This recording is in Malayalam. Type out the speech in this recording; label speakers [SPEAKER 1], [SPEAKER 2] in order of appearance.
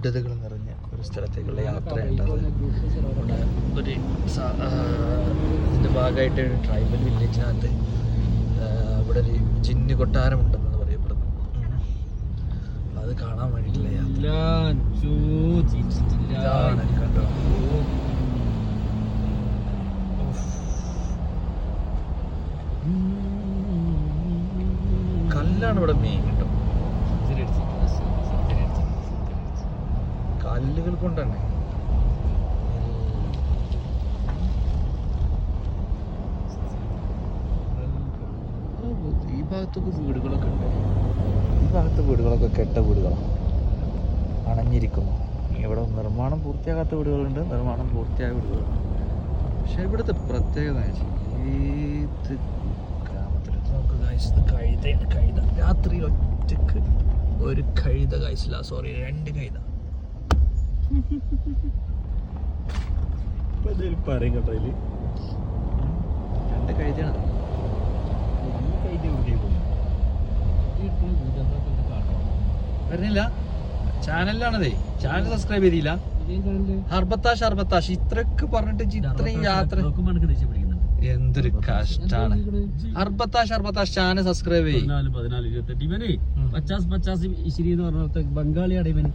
[SPEAKER 1] നിഗൂഢതകൾ നിറഞ്ഞ ഒരു സ്ഥലത്തേക്കുള്ള യാത്രയുണ്ട്. ഒരു ഇതിൻ്റെ ഭാഗമായിട്ട് ട്രൈബൽ വില്ലേജിനകത്ത് അവിടെ ഒരു ജിന്ന് കൊട്ടാരമുണ്ടെന്ന് പറയപ്പെടുന്നു. അത് കാണാൻ വേണ്ടിയിട്ടുള്ള യാത്ര. കണ്ടോ, കല്ലാണ് ഇവിടെ മെയിൻ കേട്ടോ. കല്ലുകൾ കൊണ്ടാണ് ഈ ഭാഗത്തൊക്കെ വീടുകളൊക്കെ ഉണ്ട്. ഈ ഭാഗത്ത് വീടുകളൊക്കെ കെട്ട വീടുകളാണ്, അണഞ്ഞിരിക്കുന്നു. ഇവിടെ നിർമ്മാണം പൂർത്തിയാകാത്ത വീടുകളുണ്ട്, നിർമ്മാണം പൂർത്തിയായ വീടുകളുണ്ട്. പക്ഷെ ഇവിടുത്തെ പ്രത്യേകത ഏത് ഗ്രാമത്തിലും നമുക്ക് കഴുതയാണ്. കഴുത രാത്രിയിൽ ഒറ്റക്ക് ഒരു കഴുത കാഴ്ചില്ല, സോറി 2 കഴുത.
[SPEAKER 2] പറയും കേട്ടോ,
[SPEAKER 1] 2 കഴുതയാണ്. വരുന്നില്ല, ചാനലിലാണതേ. ചാനൽ സബ്സ്ക്രൈബ് ചെയ്തില്ല. ഹർബത്താഷ് ഇത്രയൊക്കെ പറഞ്ഞിട്ട് ഇത്രയും യാത്ര എന്തൊരു കഷ്ടാണ്. ഹർബത്താഷ് ചാനൽ സബ്സ്ക്രൈബ് ചെയ്യും.
[SPEAKER 2] 14, 28 ഇവന് 50-50 20 എന്ന് പറഞ്ഞ ബംഗാളിയാണ് ഇവന്.